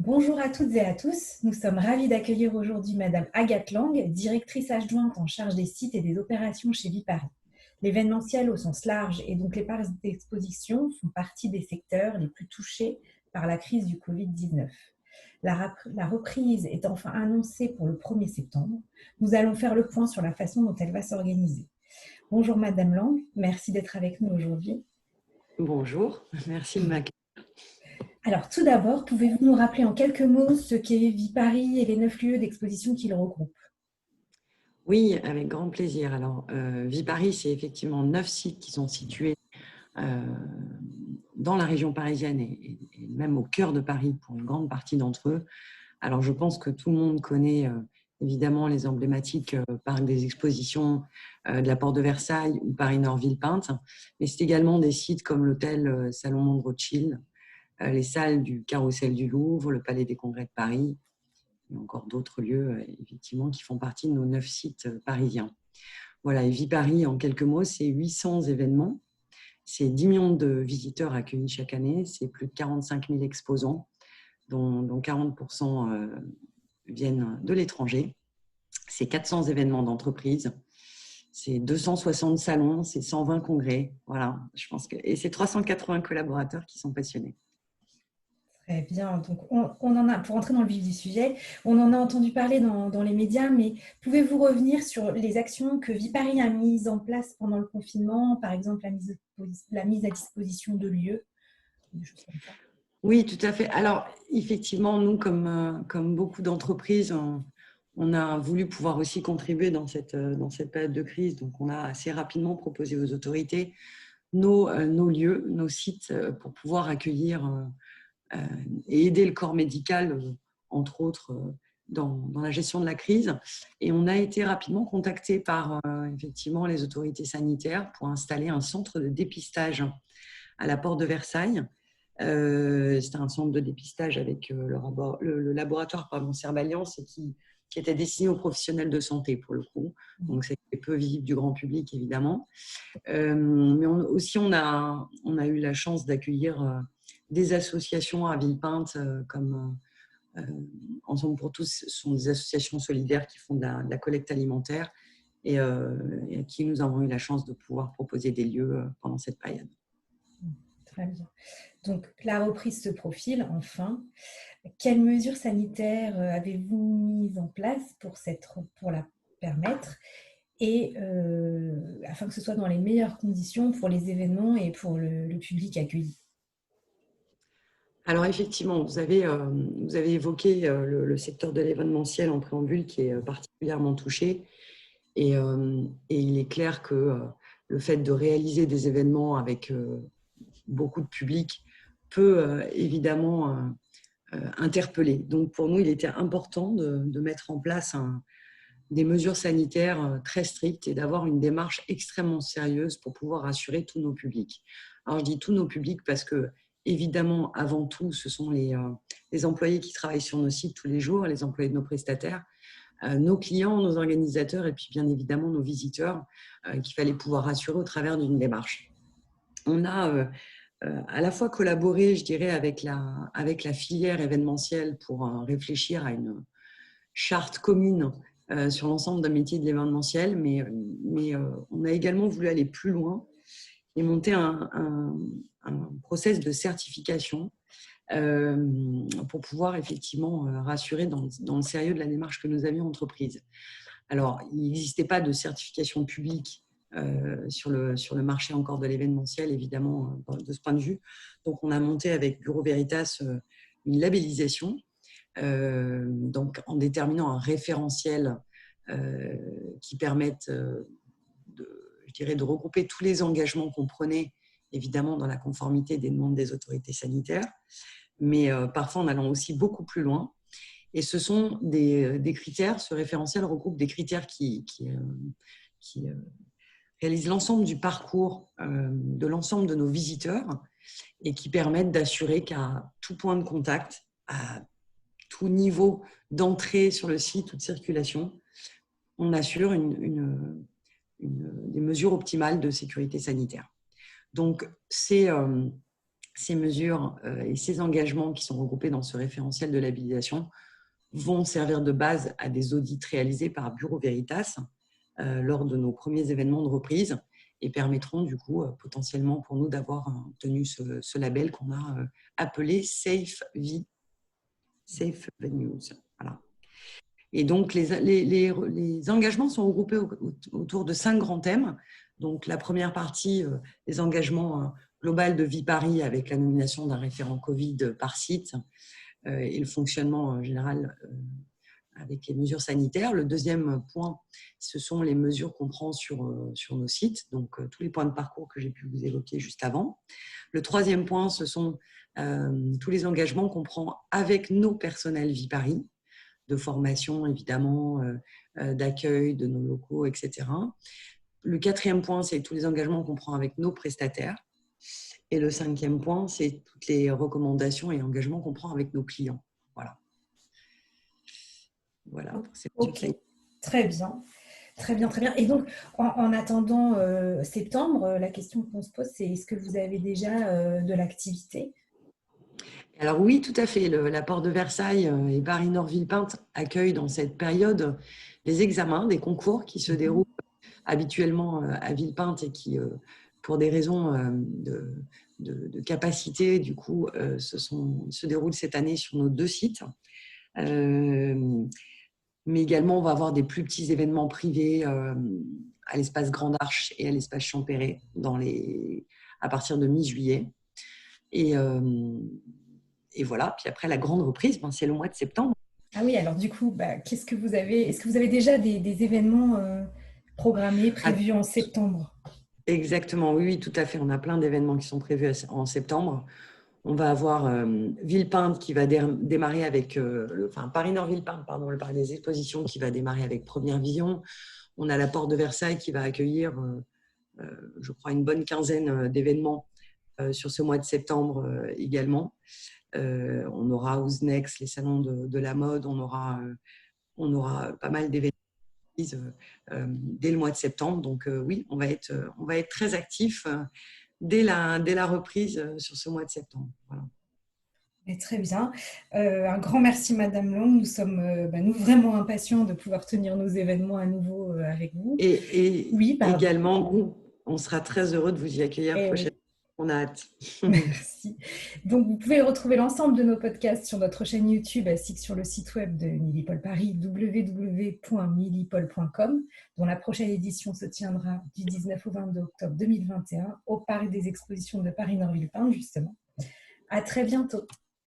Bonjour à toutes et à tous. Nous sommes ravis d'accueillir aujourd'hui Madame Agathe Lang, directrice adjointe en charge des sites et des opérations chez Viparis. L'événementiel au sens large et donc les parcs d'exposition font partie des secteurs les plus touchés par la crise du Covid-19. La reprise est enfin annoncée pour le 1er septembre. Nous allons faire le point sur la façon dont elle va s'organiser. Bonjour Madame Lang, merci d'être avec nous aujourd'hui. Bonjour, merci de m'accueillir. Alors, tout d'abord, pouvez-vous nous rappeler en quelques mots ce qu'est Viparis et les 9 lieux d'exposition qu'il regroupe? Oui, avec grand plaisir. Alors, Viparis, c'est effectivement 9 sites qui sont situés dans la région parisienne et même au cœur de Paris pour une grande partie d'entre eux. Alors, je pense que tout le monde connaît évidemment les emblématiques parcs des expositions de la Porte de Versailles ou Paris-Nord Villepinte, mais c'est également des sites comme l'hôtel Salomon de Rothschild, les salles du Carrousel du Louvre, le Palais des Congrès de Paris, et encore d'autres lieux, effectivement, qui font partie de nos 9 sites parisiens. Voilà, et Viparis, en quelques mots, c'est 800 événements, c'est 10 millions de visiteurs accueillis chaque année, c'est plus de 45 000 exposants, dont 40% viennent de l'étranger. C'est 400 événements d'entreprise, c'est 260 salons, c'est 120 congrès, voilà, je pense que, et c'est 380 collaborateurs qui sont passionnés. Très bien. Donc, on en a, pour entrer dans le vif du sujet, on en a entendu parler dans les médias, mais pouvez-vous revenir sur les actions que Viparis a mises en place pendant le confinement, par exemple la mise à disposition de lieux, des choses comme ça? Oui, tout à fait. Alors, effectivement, nous, comme beaucoup d'entreprises, on a voulu pouvoir aussi contribuer dans cette période de crise. Donc, on a assez rapidement proposé aux autorités nos lieux, nos sites pour pouvoir accueillir et aider le corps médical, entre autres, dans la gestion de la crise. Et on a été rapidement contacté par effectivement les autorités sanitaires pour installer un centre de dépistage à la Porte de Versailles. C'était un centre de dépistage avec le laboratoire Cerballiance et qui était destiné aux professionnels de santé pour le coup. Donc, c'était peu visible du grand public, évidemment. Mais aussi, on a eu la chance d'accueillir des associations à Villepinte comme Ensemble pour tous, ce sont des associations solidaires qui font de la collecte alimentaire et à qui nous avons eu la chance de pouvoir proposer des lieux pendant cette période. Très bien. Donc, la reprise se profile enfin. Quelles mesures sanitaires avez-vous mises en place pour la permettre et afin que ce soit dans les meilleures conditions pour les événements et pour le public accueilli? Alors effectivement, vous avez évoqué le secteur de l'événementiel en préambule qui est particulièrement touché et il est clair que le fait de réaliser des événements avec beaucoup de public peut évidemment interpeller. Donc pour nous, il était important de mettre en place des mesures sanitaires très strictes et d'avoir une démarche extrêmement sérieuse pour pouvoir rassurer tous nos publics. Alors je dis tous nos publics parce que évidemment, avant tout, ce sont les employés qui travaillent sur nos sites tous les jours, les employés de nos prestataires, nos clients, nos organisateurs et puis bien évidemment nos visiteurs qu'il fallait pouvoir rassurer au travers d'une démarche. On a à la fois collaboré, je dirais, avec la filière événementielle pour réfléchir à une charte commune sur l'ensemble d'un métier de l'événementiel, mais on a également voulu aller plus loin et monter un process de certification pour pouvoir effectivement rassurer dans le sérieux de la démarche que nous avions entreprise. Alors, il n'existait pas de certification publique sur le marché encore de l'événementiel, évidemment, de ce point de vue. Donc, on a monté avec Bureau Veritas une labellisation, donc en déterminant un référentiel qui permette de regrouper tous les engagements qu'on prenait, évidemment, dans la conformité des demandes des autorités sanitaires, mais parfois en allant aussi beaucoup plus loin. Et ce sont des critères, ce référentiel regroupe des critères qui réalisent l'ensemble du parcours de l'ensemble de nos visiteurs et qui permettent d'assurer qu'à tout point de contact, à tout niveau d'entrée sur le site ou de circulation, on assure des mesures optimales de sécurité sanitaire. Donc, c'est ces mesures et ces engagements qui sont regroupés dans ce référentiel de labellisation vont servir de base à des audits réalisés par Bureau Veritas lors de nos premiers événements de reprise et permettront du coup potentiellement pour nous d'avoir obtenu ce label qu'on a appelé Safe Venues. Voilà. Et donc, les engagements sont regroupés autour de 5 grands thèmes. Donc, la première partie, les engagements globaux de Viparis avec la nomination d'un référent Covid par site et le fonctionnement général avec les mesures sanitaires. Le deuxième point, ce sont les mesures qu'on prend sur nos sites, donc tous les points de parcours que j'ai pu vous évoquer juste avant. Le troisième point, ce sont tous les engagements qu'on prend avec nos personnels Viparis, de formation évidemment, d'accueil de nos locaux, etc. Le quatrième point, c'est tous les engagements qu'on prend avec nos prestataires. Et le cinquième point, c'est toutes les recommandations et engagements qu'on prend avec nos clients. Voilà. Voilà pour ces Ok, très bien. Très bien, très bien. Et donc, en attendant septembre, la question qu'on se pose, c'est est-ce que vous avez déjà de l'activité? Alors oui, tout à fait. La Porte de Versailles et Paris-Nord-Villepinte accueillent dans cette période des examens, des concours qui se déroulent habituellement à Villepinte et qui, pour des raisons de capacité, du coup, se déroulent cette année sur nos 2 sites. Mais également, on va avoir des plus petits événements privés à l'espace Grande Arche et à l'espace Champéret à partir de mi-juillet. Et voilà, puis après la grande reprise, c'est le mois de septembre. Ah oui, alors du coup, qu'est-ce que vous avez? Est-ce que vous avez déjà des événements programmés, prévus en septembre? Exactement, oui, tout à fait. On a plein d'événements qui sont prévus en septembre. On va avoir Villepinte qui va démarrer avec, Paris-Nord-Villepinte, pardon, le parc des expositions qui va démarrer avec Première Vision. On a la Porte de Versailles qui va accueillir, je crois, une bonne quinzaine d'événements sur ce mois de septembre également. On aura Ouznex, les salons de la mode, on aura pas mal d'événements dès le mois de septembre. Donc oui, on va être très actifs dès la reprise sur ce mois de septembre. Voilà. Très bien. Un grand merci, Madame Long. Nous sommes nous, vraiment impatients de pouvoir tenir nos événements à nouveau avec vous. Et Oui, pardon. également, on sera très heureux de vous y accueillir prochainement. Oui. On a hâte. Merci. Donc, vous pouvez retrouver l'ensemble de nos podcasts sur notre chaîne YouTube ainsi que sur le site web de Millipol Paris, www.millipol.com, dont la prochaine édition se tiendra du 19 au 22 octobre 2021 au Parc des Expositions de Paris-Nord-Villepinte, justement. À très bientôt.